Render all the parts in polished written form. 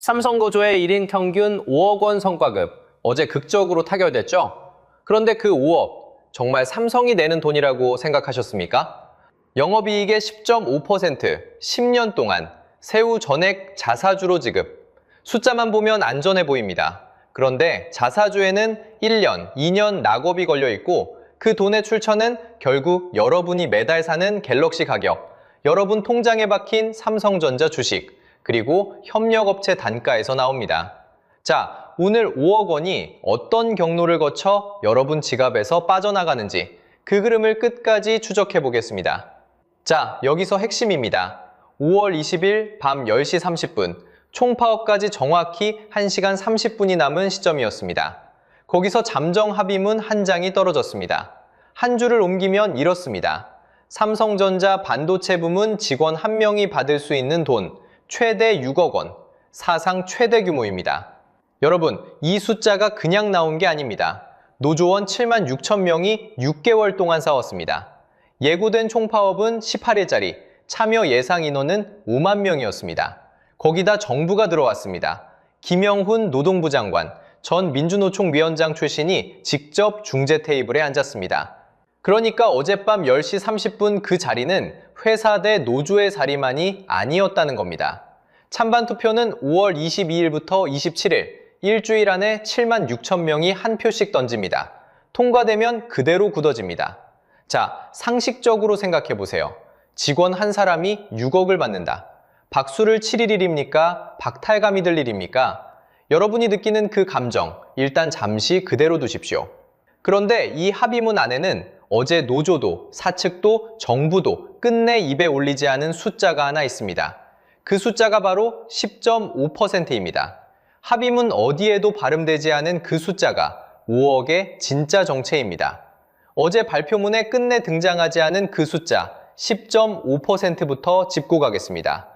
삼성거조의 1인 평균 5억 원 성과급, 어제 극적으로 타결됐죠? 그런데 그 5억, 정말 삼성이 내는 돈이라고 생각하셨습니까? 영업이익의 10.5%, 10년 동안 세후 전액 자사주로 지급. 숫자만 보면 안전해 보입니다. 그런데 자사주에는 1년, 2년 낙업이 걸려 있고 그 돈의 출처는 결국 여러분이 매달 사는 갤럭시 가격, 여러분 통장에 박힌 삼성전자 주식, 그리고 협력업체 단가에서 나옵니다. 자, 오늘 5억 원이 어떤 경로를 거쳐 여러분 지갑에서 빠져나가는지 그 그림을 끝까지 추적해 보겠습니다. 자, 여기서 핵심입니다. 5월 20일 밤 10시 30분, 총파업까지 정확히 1시간 30분이 남은 시점이었습니다. 거기서 잠정 합의문 한 장이 떨어졌습니다. 한 줄을 옮기면 이렇습니다. 삼성전자 반도체 부문 직원 1명이 받을 수 있는 돈, 최대 6억 원, 사상 최대 규모입니다. 여러분, 이 숫자가 그냥 나온 게 아닙니다. 노조원 7만 6천 명이 6개월 동안 싸웠습니다. 예고된 총파업은 18일짜리, 참여 예상 인원은 5만 명이었습니다. 거기다 정부가 들어왔습니다. 김영훈 노동부 장관, 전 민주노총 위원장 출신이 직접 중재 테이블에 앉았습니다. 그러니까 어젯밤 10시 30분 그 자리는 회사 대 노조의 자리만이 아니었다는 겁니다. 찬반 투표는 5월 22일부터 27일, 일주일 안에 7만 6천 명이 한 표씩 던집니다. 통과되면 그대로 굳어집니다. 자, 상식적으로 생각해 보세요. 직원 한 사람이 6억을 받는다. 박수를 칠 일입니까? 박탈감이 들 일입니까? 여러분이 느끼는 그 감정, 일단 잠시 그대로 두십시오. 그런데 이 합의문 안에는 어제 노조도, 사측도, 정부도 끝내 입에 올리지 않은 숫자가 하나 있습니다. 그 숫자가 바로 10.5%입니다. 합의문 어디에도 발음되지 않은 그 숫자가 5억의 진짜 정체입니다. 어제 발표문에 끝내 등장하지 않은 그 숫자 10.5%부터 짚고 가겠습니다.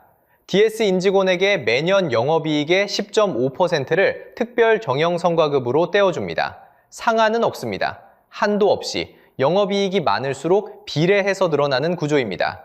DS 임직원에게 매년 영업이익의 10.5%를 특별 경영 성과급으로 떼어줍니다. 상한은 없습니다. 한도 없이 영업이익이 많을수록 비례해서 늘어나는 구조입니다.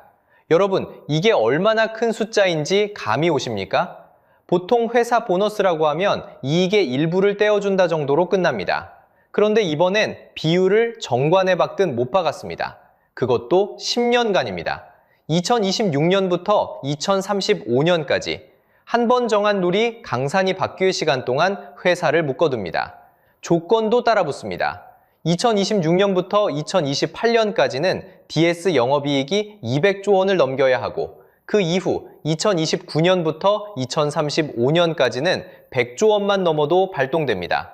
여러분, 이게 얼마나 큰 숫자인지 감이 오십니까? 보통 회사 보너스라고 하면 이익의 일부를 떼어준다 정도로 끝납니다. 그런데 이번엔 비율을 정관에 박든 못 박았습니다. 그것도 10년간입니다. 2026년부터 2035년까지 한 번 정한 룰이 강산이 바뀔 시간 동안 회사를 묶어둡니다. 조건도 따라붙습니다. 2026년부터 2028년까지는 DS 영업이익이 200조 원을 넘겨야 하고 그 이후 2029년부터 2035년까지는 100조 원만 넘어도 발동됩니다.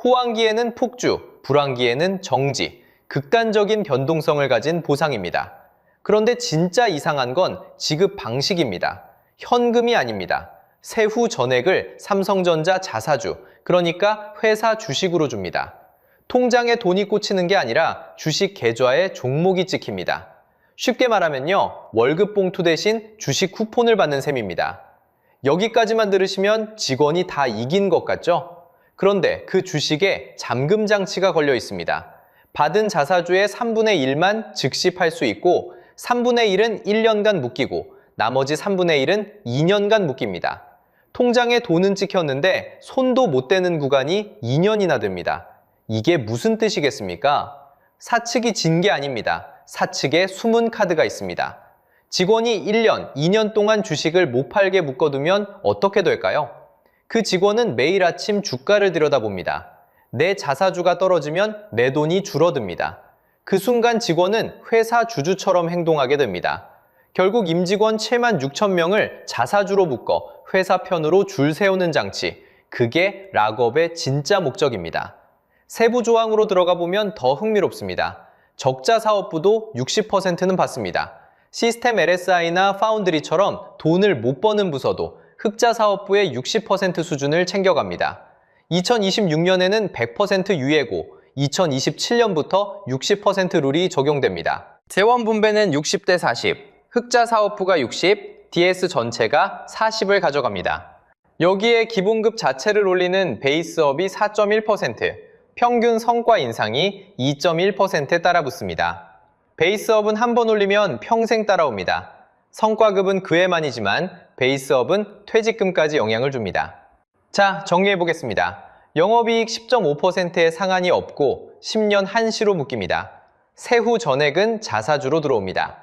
호황기에는 폭주, 불황기에는 정지, 극단적인 변동성을 가진 보상입니다. 그런데 진짜 이상한 건 지급 방식입니다. 현금이 아닙니다. 세후 전액을 삼성전자 자사주, 그러니까 회사 주식으로 줍니다. 통장에 돈이 꽂히는 게 아니라 주식 계좌에 종목이 찍힙니다. 쉽게 말하면요, 월급 봉투 대신 주식 쿠폰을 받는 셈입니다. 여기까지만 들으시면 직원이 다 이긴 것 같죠? 그런데 그 주식에 잠금 장치가 걸려 있습니다. 받은 자사주의 3분의 1만 즉시 팔 수 있고 3분의 1은 1년간 묶이고 나머지 3분의 1은 2년간 묶입니다. 통장에 돈은 찍혔는데 손도 못 대는 구간이 2년이나 됩니다. 이게 무슨 뜻이겠습니까? 사측이 진 게 아닙니다. 사측에 숨은 카드가 있습니다. 직원이 1년, 2년 동안 주식을 못 팔게 묶어두면 어떻게 될까요? 그 직원은 매일 아침 주가를 들여다봅니다. 내 자사주가 떨어지면 내 돈이 줄어듭니다. 그 순간 직원은 회사 주주처럼 행동하게 됩니다. 결국 임직원 7만 6천 명을 자사주로 묶어 회사 편으로 줄 세우는 장치, 그게 락업의 진짜 목적입니다. 세부 조항으로 들어가 보면 더 흥미롭습니다. 적자 사업부도 60%는 받습니다. 시스템 LSI나 파운드리처럼 돈을 못 버는 부서도 흑자 사업부의 60% 수준을 챙겨갑니다. 2026년에는 100% 유예고 2027년부터 60% 룰이 적용됩니다. 재원 분배는 60대 40, 흑자 사업부가 60, DS 전체가 40을 가져갑니다. 여기에 기본급 자체를 올리는 베이스업이 4.1%, 평균 성과 인상이 2.1%에 따라붙습니다. 베이스업은 한 번 올리면 평생 따라옵니다. 성과급은 그외만이지만 베이스업은 퇴직금까지 영향을 줍니다. 자, 정리해 보겠습니다. 영업이익 10.5%의 상한이 없고 10년 한시로 묶입니다. 세후 전액은 자사주로 들어옵니다.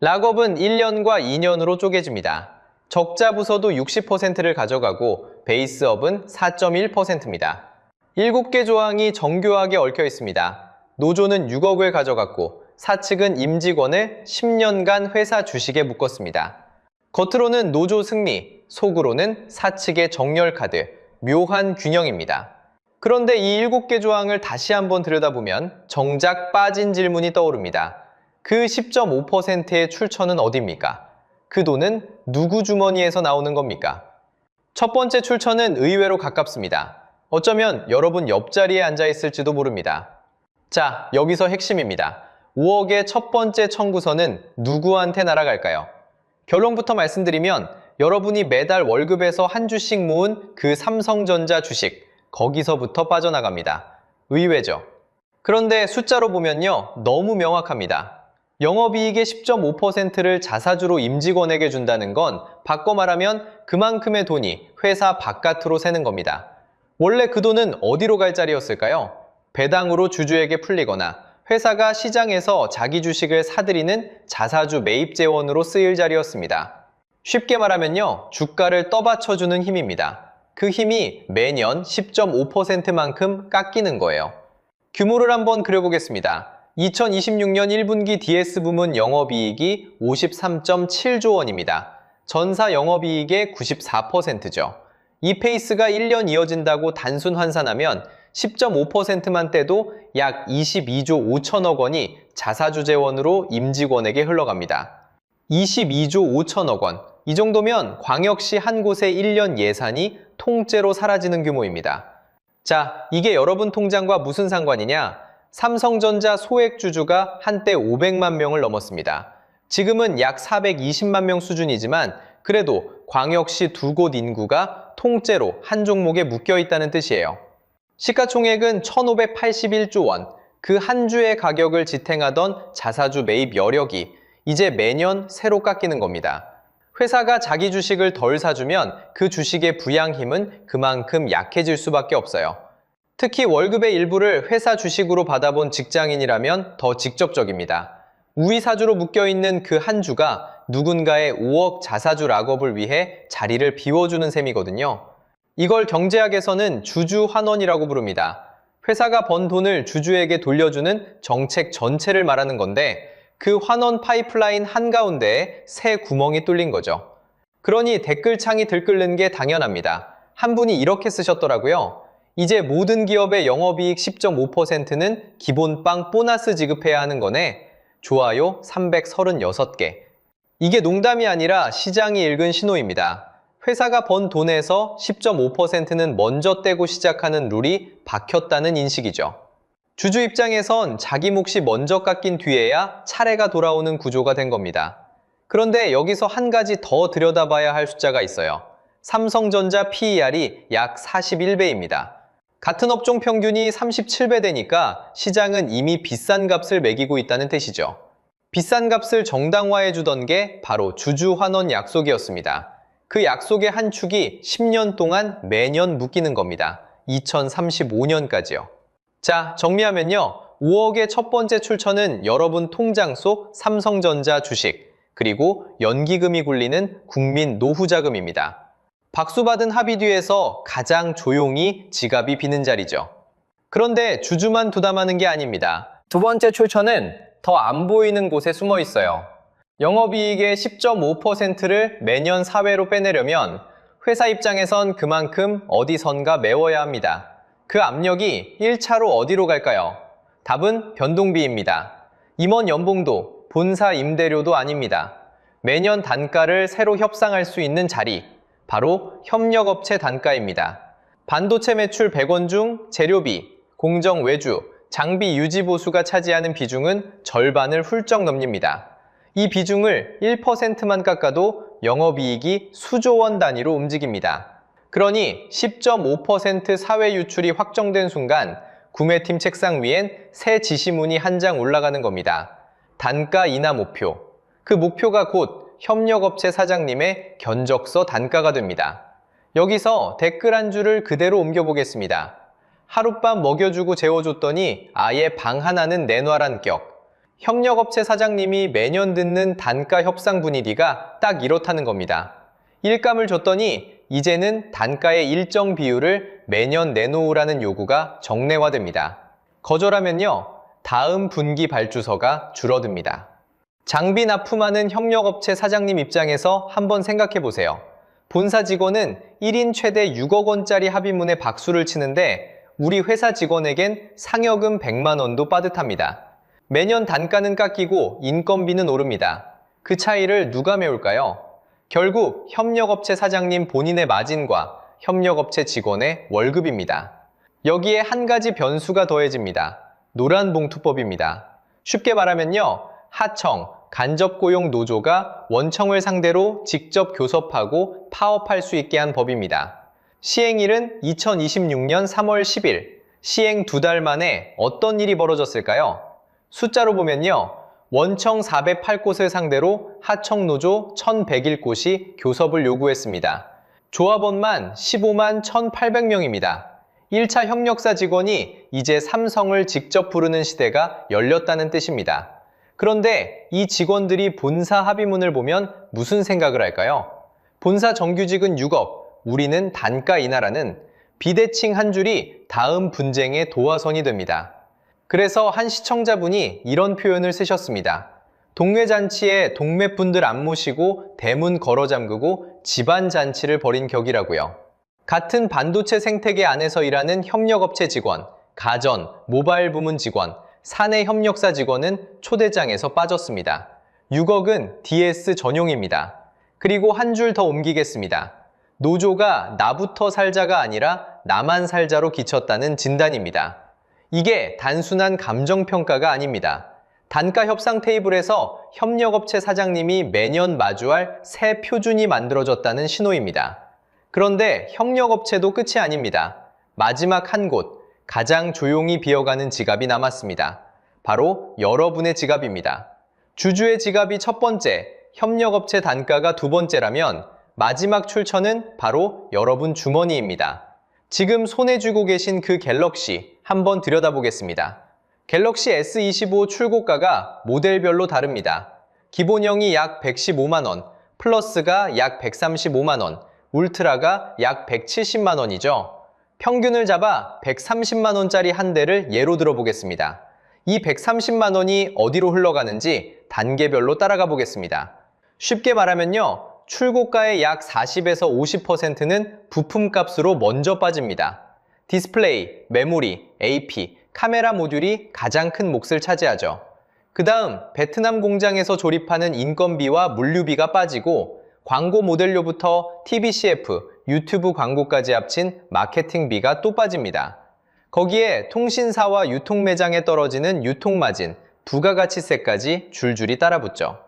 락업은 1년과 2년으로 쪼개집니다. 적자 부서도 60%를 가져가고 베이스업은 4.1%입니다. 7개 조항이 정교하게 얽혀 있습니다. 노조는 6억을 가져갔고 사측은 임직원을 10년간 회사 주식에 묶었습니다. 겉으로는 노조 승리, 속으로는 사측의 정렬카드, 묘한 균형입니다. 그런데 이 7개 조항을 다시 한번 들여다보면 정작 빠진 질문이 떠오릅니다. 그 10.5%의 출처는 어디입니까? 그 돈은 누구 주머니에서 나오는 겁니까? 첫 번째 출처는 의외로 가깝습니다. 어쩌면 여러분 옆자리에 앉아 있을지도 모릅니다. 자, 여기서 핵심입니다. 5억의 첫 번째 청구서는 누구한테 날아갈까요? 결론부터 말씀드리면 여러분이 매달 월급에서 한 주씩 모은 그 삼성전자 주식, 거기서부터 빠져나갑니다. 의외죠? 그런데 숫자로 보면요, 너무 명확합니다. 영업이익의 10.5%를 자사주로 임직원에게 준다는 건 바꿔 말하면 그만큼의 돈이 회사 바깥으로 새는 겁니다. 원래 그 돈은 어디로 갈 자리였을까요? 배당으로 주주에게 풀리거나 회사가 시장에서 자기 주식을 사들이는 자사주 매입 재원으로 쓰일 자리였습니다. 쉽게 말하면요, 주가를 떠받쳐주는 힘입니다. 그 힘이 매년 10.5%만큼 깎이는 거예요. 규모를 한번 그려보겠습니다. 2026년 1분기 DS 부문 영업이익이 53.7조 원입니다. 전사 영업이익의 94%죠. 이 페이스가 1년 이어진다고 단순 환산하면 10.5%만 떼도 약 22조 5천억 원이 자사주 재원으로 임직원에게 흘러갑니다. 22조 5천억 원. 이 정도면 광역시 한 곳의 1년 예산이 통째로 사라지는 규모입니다. 자, 이게 여러분 통장과 무슨 상관이냐? 삼성전자 소액주주가 한때 500만 명을 넘었습니다. 지금은 약 420만 명 수준이지만 그래도 광역시 두 곳 인구가 통째로 한 종목에 묶여 있다는 뜻이에요. 시가총액은 1581조 원, 그 한 주의 가격을 지탱하던 자사주 매입 여력이 이제 매년 새로 깎이는 겁니다. 회사가 자기 주식을 덜 사주면 그 주식의 부양 힘은 그만큼 약해질 수밖에 없어요. 특히 월급의 일부를 회사 주식으로 받아본 직장인이라면 더 직접적입니다. 우위 사주로 묶여있는 그 한 주가 누군가의 5억 자사주 락업을 위해 자리를 비워주는 셈이거든요. 이걸 경제학에서는 주주 환원이라고 부릅니다. 회사가 번 돈을 주주에게 돌려주는 정책 전체를 말하는 건데 그 환원 파이프라인 한가운데에 새 구멍이 뚫린 거죠. 그러니 댓글창이 들끓는 게 당연합니다. 한 분이 이렇게 쓰셨더라고요. 이제 모든 기업의 영업이익 10.5%는 기본빵 보너스 지급해야 하는 거네. 좋아요 336개. 이게 농담이 아니라 시장이 읽은 신호입니다. 회사가 번 돈에서 10.5%는 먼저 떼고 시작하는 룰이 박혔다는 인식이죠. 주주 입장에선 자기 몫이 먼저 깎인 뒤에야 차례가 돌아오는 구조가 된 겁니다. 그런데 여기서 한 가지 더 들여다봐야 할 숫자가 있어요. 삼성전자 PER이 약 41배입니다. 같은 업종 평균이 37배 되니까 시장은 이미 비싼 값을 매기고 있다는 뜻이죠. 비싼 값을 정당화해 주던 게 바로 주주 환원 약속이었습니다. 그 약속의 한 축이 10년 동안 매년 묶이는 겁니다. 2035년까지요. 자, 정리하면요. 5억의 첫 번째 출처는 여러분 통장 속 삼성전자 주식, 그리고 연기금이 굴리는 국민 노후자금입니다. 박수 받은 합의 뒤에서 가장 조용히 지갑이 비는 자리죠. 그런데 주주만 부담하는 게 아닙니다. 두 번째 출처는 더 안 보이는 곳에 숨어 있어요. 영업이익의 10.5%를 매년 사회로 빼내려면 회사 입장에선 그만큼 어디선가 메워야 합니다. 그 압력이 1차로 어디로 갈까요? 답은 변동비입니다. 임원 연봉도 본사 임대료도 아닙니다. 매년 단가를 새로 협상할 수 있는 자리, 바로 협력업체 단가입니다. 반도체 매출 100원 중 재료비, 공정 외주, 장비 유지 보수가 차지하는 비중은 절반을 훌쩍 넘깁니다. 이 비중을 1%만 깎아도 영업이익이 수조 원 단위로 움직입니다. 그러니 10.5% 사회 유출이 확정된 순간 구매팀 책상 위엔 새 지시문이 한 장 올라가는 겁니다. 단가 인하 목표. 그 목표가 곧 협력업체 사장님의 견적서 단가가 됩니다. 여기서 댓글 한 줄을 그대로 옮겨보겠습니다. 하룻밤 먹여주고 재워줬더니 아예 방 하나는 내놔란 격. 협력업체 사장님이 매년 듣는 단가 협상 분위기가 딱 이렇다는 겁니다. 일감을 줬더니 이제는 단가의 일정 비율을 매년 내놓으라는 요구가 정례화됩니다. 거절하면요, 다음 분기 발주서가 줄어듭니다. 장비 납품하는 협력업체 사장님 입장에서 한번 생각해 보세요. 본사 직원은 1인 최대 6억 원짜리 합의문에 박수를 치는데 우리 회사 직원에겐 상여금 100만 원도 빠듯합니다. 매년 단가는 깎이고 인건비는 오릅니다. 그 차이를 누가 메울까요? 결국 협력업체 사장님 본인의 마진과 협력업체 직원의 월급입니다. 여기에 한 가지 변수가 더해집니다. 노란봉투법입니다. 쉽게 말하면요, 하청, 간접고용 노조가 원청을 상대로 직접 교섭하고 파업할 수 있게 한 법입니다. 시행일은 2026년 3월 10일, 시행 2달 만에 어떤 일이 벌어졌을까요? 숫자로 보면요, 원청 408곳을 상대로 하청 노조 1101곳이 교섭을 요구했습니다. 조합원만 15만 1800명입니다. 1차 협력사 직원이 이제 삼성을 직접 부르는 시대가 열렸다는 뜻입니다. 그런데 이 직원들이 본사 합의문을 보면 무슨 생각을 할까요? 본사 정규직은 6억, 우리는 단가 인하라는 비대칭 한 줄이 다음 분쟁의 도화선이 됩니다. 그래서 한 시청자분이 이런 표현을 쓰셨습니다. 동매잔치에 동매분들 안 모시고 대문 걸어 잠그고 집안잔치를 벌인 격이라고요. 같은 반도체 생태계 안에서 일하는 협력업체 직원, 가전, 모바일 부문 직원, 사내 협력사 직원은 초대장에서 빠졌습니다. 6억은 DS 전용입니다. 그리고 한 줄 더 옮기겠습니다. 노조가 나부터 살자가 아니라 나만 살자로 기쳤다는 진단입니다. 이게 단순한 감정평가가 아닙니다. 단가 협상 테이블에서 협력업체 사장님이 매년 마주할 새 표준이 만들어졌다는 신호입니다. 그런데 협력업체도 끝이 아닙니다. 마지막 한 곳, 가장 조용히 비어가는 지갑이 남았습니다. 바로 여러분의 지갑입니다. 주주의 지갑이 첫 번째, 협력업체 단가가 두 번째라면 마지막 출처는 바로 여러분 주머니입니다. 지금 손에 쥐고 계신 그 갤럭시 한번 들여다보겠습니다. 갤럭시 S25 출고가가 모델별로 다릅니다. 기본형이 약 115만 원, 플러스가 약 135만 원, 울트라가 약 170만 원이죠. 평균을 잡아 130만 원짜리 한 대를 예로 들어보겠습니다. 이 130만 원이 어디로 흘러가는지 단계별로 따라가 보겠습니다. 쉽게 말하면요, 출고가의 약 40에서 50%는 부품값으로 먼저 빠집니다. 디스플레이, 메모리, AP, 카메라 모듈이 가장 큰 몫을 차지하죠. 그 다음 베트남 공장에서 조립하는 인건비와 물류비가 빠지고 광고 모델료부터 TBCF, 유튜브 광고까지 합친 마케팅비가 또 빠집니다. 거기에 통신사와 유통매장에 떨어지는 유통마진, 부가가치세까지 줄줄이 따라붙죠.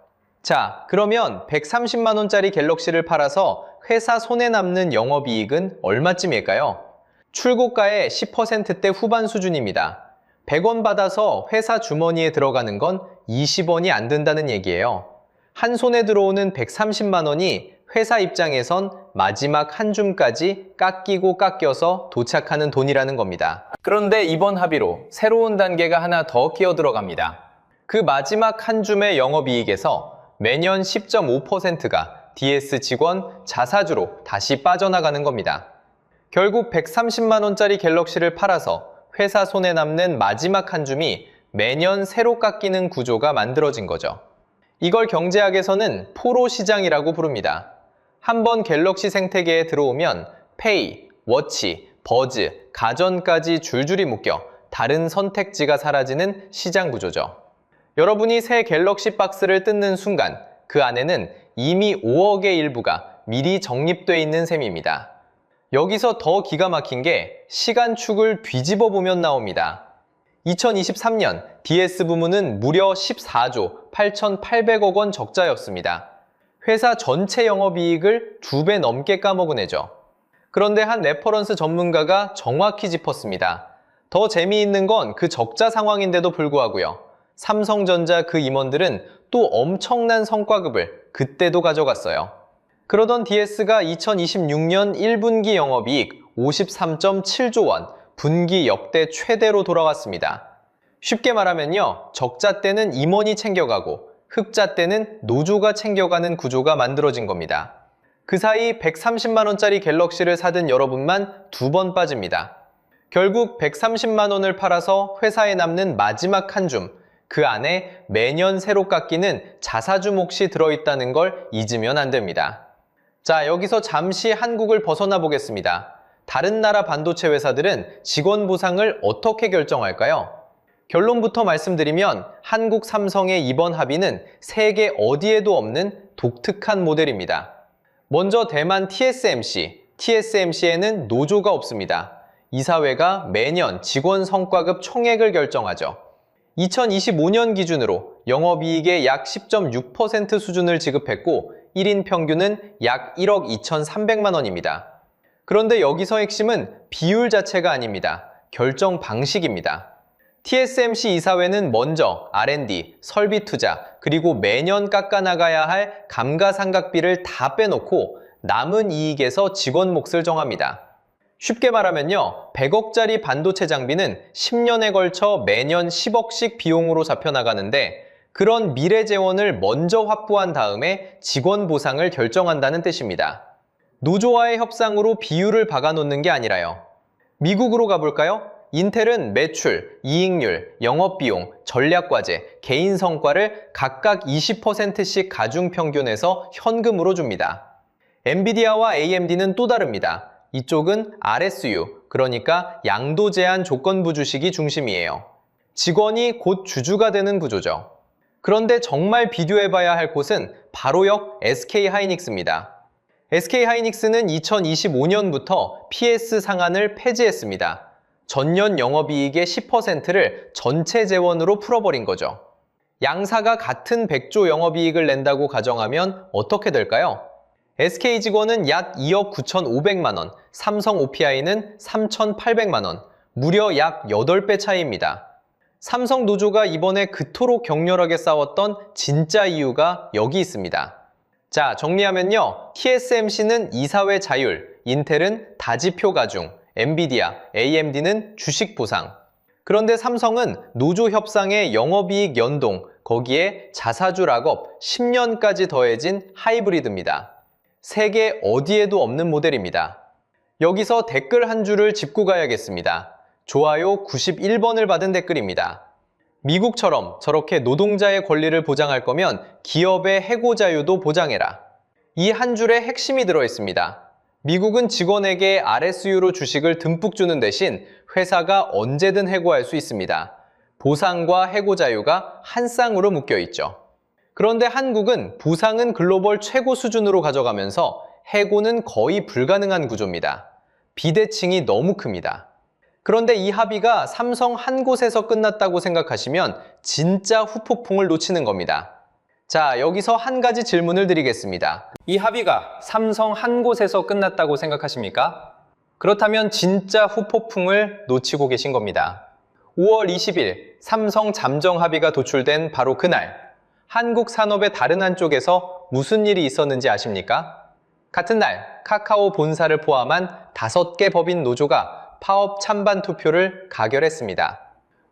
자, 그러면 130만 원짜리 갤럭시를 팔아서 회사 손에 남는 영업이익은 얼마쯤일까요? 출고가의 10%대 후반 수준입니다. 100원 받아서 회사 주머니에 들어가는 건 20원이 안 된다는 얘기예요. 한 손에 들어오는 130만 원이 회사 입장에선 마지막 한 줌까지 깎이고 깎여서 도착하는 돈이라는 겁니다. 그런데 이번 합의로 새로운 단계가 하나 더 끼어 들어갑니다. 그 마지막 한 줌의 영업이익에서 매년 10.5%가 DS 직원 자사주로 다시 빠져나가는 겁니다. 결국 130만 원짜리 갤럭시를 팔아서 회사 손에 남는 마지막 한 줌이 매년 새로 깎이는 구조가 만들어진 거죠. 이걸 경제학에서는 포로 시장이라고 부릅니다. 한번 갤럭시 생태계에 들어오면 페이, 워치, 버즈, 가전까지 줄줄이 묶여 다른 선택지가 사라지는 시장 구조죠. 여러분이 새 갤럭시 박스를 뜯는 순간 그 안에는 이미 5억의 일부가 미리 적립돼 있는 셈입니다. 여기서 더 기가 막힌 게 시간축을 뒤집어 보면 나옵니다. 2023년 DS 부문은 무려 14조 8,800억 원 적자였습니다. 회사 전체 영업이익을 2배 넘게 까먹은 해죠. 그런데 한 레퍼런스 전문가가 정확히 짚었습니다. 더 재미있는 건 그 적자 상황인데도 불구하고요. 삼성전자 그 임원들은 또 엄청난 성과급을 그때도 가져갔어요. 그러던 DS가 2026년 1분기 영업이익 53.7조 원, 분기 역대 최대로 돌아왔습니다. 쉽게 말하면요, 적자 때는 임원이 챙겨가고 흑자 때는 노조가 챙겨가는 구조가 만들어진 겁니다. 그 사이 130만 원짜리 갤럭시를 사든 여러분만 2번 빠집니다. 결국 130만 원을 팔아서 회사에 남는 마지막 한 줌, 그 안에 매년 새로 깎이는 자사주 몫이 들어있다는 걸 잊으면 안 됩니다. 자, 여기서 잠시 한국을 벗어나 보겠습니다. 다른 나라 반도체 회사들은 직원 보상을 어떻게 결정할까요? 결론부터 말씀드리면 한국 삼성의 이번 합의는 세계 어디에도 없는 독특한 모델입니다. 먼저 대만 TSMC에는 노조가 없습니다. 이사회가 매년 직원 성과급 총액을 결정하죠. 2025년 기준으로 영업이익의 약 10.6% 수준을 지급했고 1인 평균은 약 1억 2,300만 원입니다. 그런데 여기서 핵심은 비율 자체가 아닙니다. 결정 방식입니다. TSMC 이사회는 먼저 R&D, 설비 투자, 그리고 매년 깎아나가야 할 감가상각비를 다 빼놓고 남은 이익에서 직원 몫을 정합니다. 쉽게 말하면요, 100억짜리 반도체 장비는 10년에 걸쳐 매년 10억씩 비용으로 잡혀나가는데 그런 미래 재원을 먼저 확보한 다음에 직원 보상을 결정한다는 뜻입니다. 노조와의 협상으로 비율을 박아놓는 게 아니라요. 미국으로 가볼까요? 인텔은 매출, 이익률, 영업비용, 전략과제, 개인 성과를 각각 20%씩 가중평균해서 현금으로 줍니다. 엔비디아와 AMD는 또 다릅니다. 이쪽은 RSU, 그러니까 양도 제한 조건부 주식이 중심이에요. 직원이 곧 주주가 되는 구조죠. 그런데 정말 비교해봐야 할 곳은 바로 역 SK하이닉스입니다. SK하이닉스는 2025년부터 PS 상한을 폐지했습니다. 전년 영업이익의 10%를 전체 재원으로 풀어버린 거죠. 양사가 같은 100조 영업이익을 낸다고 가정하면 어떻게 될까요? SK 직원은 약 2억 9,500만 원, 삼성 OPI는 3,800만 원, 무려 약 8배 차이입니다. 삼성 노조가 이번에 그토록 격렬하게 싸웠던 진짜 이유가 여기 있습니다. 자, 정리하면요. TSMC는 이사회 자율, 인텔은 다지표 가중, 엔비디아, AMD는 주식 보상. 그런데 삼성은 노조 협상에 영업이익 연동, 거기에 자사주 락업 10년까지 더해진 하이브리드입니다. 세계 어디에도 없는 모델입니다. 여기서 댓글 한 줄을 짚고 가야겠습니다. 좋아요 91번을 받은 댓글입니다. 미국처럼 저렇게 노동자의 권리를 보장할 거면 기업의 해고 자유도 보장해라. 이 한 줄에 핵심이 들어있습니다. 미국은 직원에게 RSU로 주식을 듬뿍 주는 대신 회사가 언제든 해고할 수 있습니다. 보상과 해고 자유가 한 쌍으로 묶여 있죠. 그런데 한국은 보상은 글로벌 최고 수준으로 가져가면서 해고는 거의 불가능한 구조입니다. 비대칭이 너무 큽니다. 그런데 이 합의가 삼성 한 곳에서 끝났다고 생각하시면 진짜 후폭풍을 놓치는 겁니다. 자, 여기서 한 가지 질문을 드리겠습니다. 이 합의가 삼성 한 곳에서 끝났다고 생각하십니까? 그렇다면 진짜 후폭풍을 놓치고 계신 겁니다. 5월 20일 삼성 잠정 합의가 도출된 바로 그날, 한국 산업의 다른 한쪽에서 무슨 일이 있었는지 아십니까? 같은 날 카카오 본사를 포함한 5개 법인 노조가 파업 찬반 투표를 가결했습니다.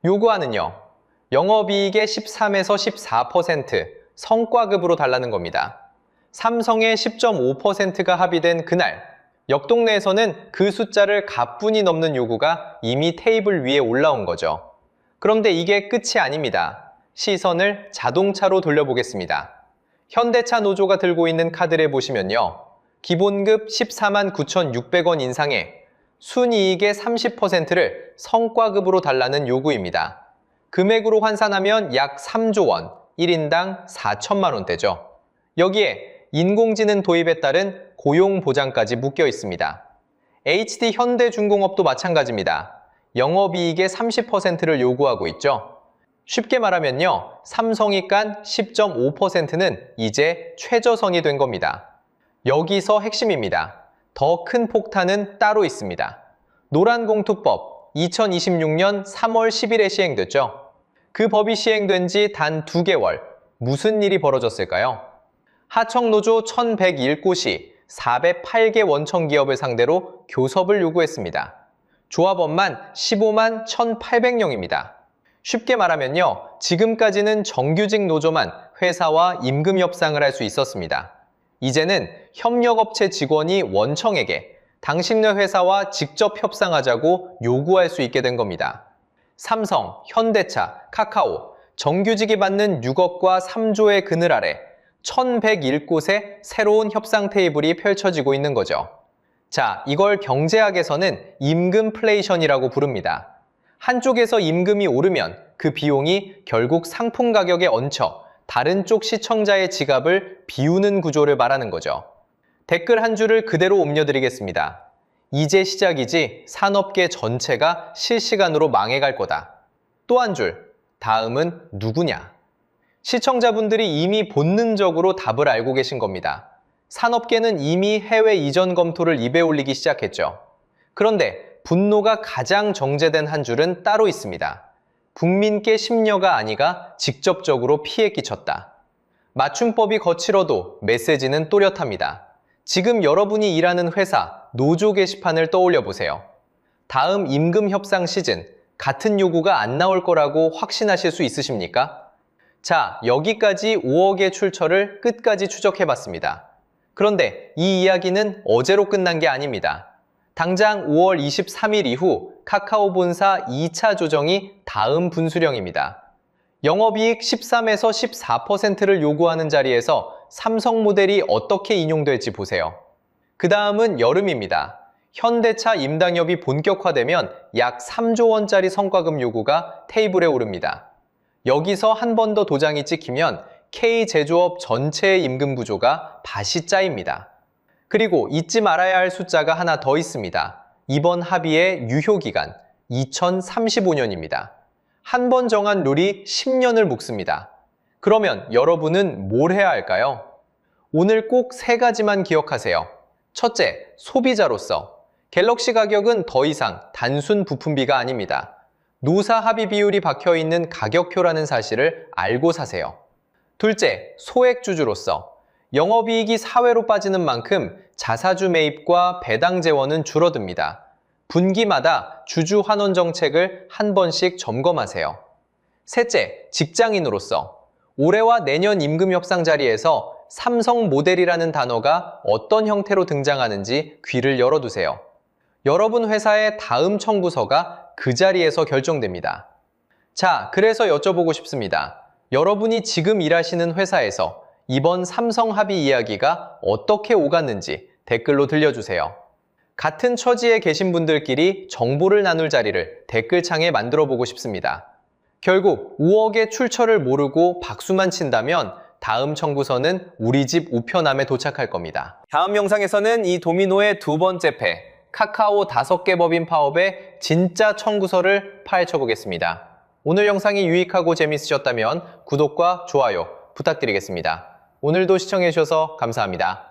요구안은요, 영업이익의 13에서 14% 성과급으로 달라는 겁니다. 삼성의 10.5%가 합의된 그날, 역동내에서는 그 숫자를 가뿐히 넘는 요구가 이미 테이블 위에 올라온 거죠. 그런데 이게 끝이 아닙니다. 시선을 자동차로 돌려보겠습니다. 현대차 노조가 들고 있는 카드를 보시면요. 기본급 14만 9,600원 인상에 순이익의 30%를 성과급으로 달라는 요구입니다. 금액으로 환산하면 약 3조 원, 1인당 4천만 원대죠. 여기에 인공지능 도입에 따른 고용보장까지 묶여 있습니다. HD 현대중공업도 마찬가지입니다. 영업이익의 30%를 요구하고 있죠. 쉽게 말하면요, 삼성이 깐 10.5%는 이제 최저선이 된 겁니다. 여기서 핵심입니다. 더 큰 폭탄은 따로 있습니다. 노란공투법 2026년 3월 10일에 시행됐죠. 그 법이 시행된 지 단 2개월, 무슨 일이 벌어졌을까요? 하청노조 1101곳이 408개 원청 기업을 상대로 교섭을 요구했습니다. 조합원만 15만 1,800명입니다. 쉽게 말하면요, 지금까지는 정규직 노조만 회사와 임금 협상을 할 수 있었습니다. 이제는 협력업체 직원이 원청에게 당신네 회사와 직접 협상하자고 요구할 수 있게 된 겁니다. 삼성, 현대차, 카카오, 정규직이 받는 6억과 3조의 그늘 아래 1101곳의 새로운 협상 테이블이 펼쳐지고 있는 거죠. 자, 이걸 경제학에서는 임금플레이션이라고 부릅니다. 한쪽에서 임금이 오르면 그 비용이 결국 상품 가격에 얹혀 다른 쪽 시청자의 지갑을 비우는 구조를 말하는 거죠. 댓글 한 줄을 그대로 옮겨드리겠습니다. 이제 시작이지 산업계 전체가 실시간으로 망해갈 거다. 또 한 줄, 다음은 누구냐? 시청자분들이 이미 본능적으로 답을 알고 계신 겁니다. 산업계는 이미 해외 이전 검토를 입에 올리기 시작했죠. 그런데 분노가 가장 정제된 한 줄은 따로 있습니다. 국민께 심려가 아니가 직접적으로 피해 끼쳤다. 맞춤법이 거칠어도 메시지는 또렷합니다. 지금 여러분이 일하는 회사, 노조 게시판을 떠올려 보세요. 다음 임금 협상 시즌, 같은 요구가 안 나올 거라고 확신하실 수 있으십니까? 자, 여기까지 5억의 출처를 끝까지 추적해봤습니다. 그런데 이 이야기는 어제로 끝난 게 아닙니다. 당장 5월 23일 이후 카카오 본사 2차 조정이 다음 분수령입니다. 영업이익 13에서 14%를 요구하는 자리에서 삼성 모델이 어떻게 인용될지 보세요. 그 다음은 여름입니다. 현대차 임당협이 본격화되면 약 3조 원짜리 성과급 요구가 테이블에 오릅니다. 여기서 한 번 더 도장이 찍히면 K제조업 전체의 임금 구조가 밭이 짜입니다. 그리고 잊지 말아야 할 숫자가 하나 더 있습니다. 이번 합의의 유효기간 2035년입니다. 한 번 정한 룰이 10년을 묶습니다. 그러면 여러분은 뭘 해야 할까요? 오늘 꼭 3가지만 기억하세요. 첫째, 소비자로서 갤럭시 가격은 더 이상 단순 부품비가 아닙니다. 노사 합의 비율이 박혀있는 가격표라는 사실을 알고 사세요. 둘째, 소액주주로서 영업이익이 사회로 빠지는 만큼 자사주 매입과 배당 재원은 줄어듭니다. 분기마다 주주 환원 정책을 한 번씩 점검하세요. 셋째, 직장인으로서 올해와 내년 임금 협상 자리에서 삼성 모델이라는 단어가 어떤 형태로 등장하는지 귀를 열어두세요. 여러분 회사의 다음 청구서가 그 자리에서 결정됩니다. 자, 그래서 여쭤보고 싶습니다. 여러분이 지금 일하시는 회사에서 이번 삼성 합의 이야기가 어떻게 오갔는지 댓글로 들려주세요. 같은 처지에 계신 분들끼리 정보를 나눌 자리를 댓글창에 만들어 보고 싶습니다. 결국 5억의 출처를 모르고 박수만 친다면 다음 청구서는 우리 집 우편함에 도착할 겁니다. 다음 영상에서는 이 도미노의 두 번째 패, 카카오 5개 법인 파업의 진짜 청구서를 파헤쳐 보겠습니다. 오늘 영상이 유익하고 재밌으셨다면 구독과 좋아요 부탁드리겠습니다. 오늘도 시청해 주셔서 감사합니다.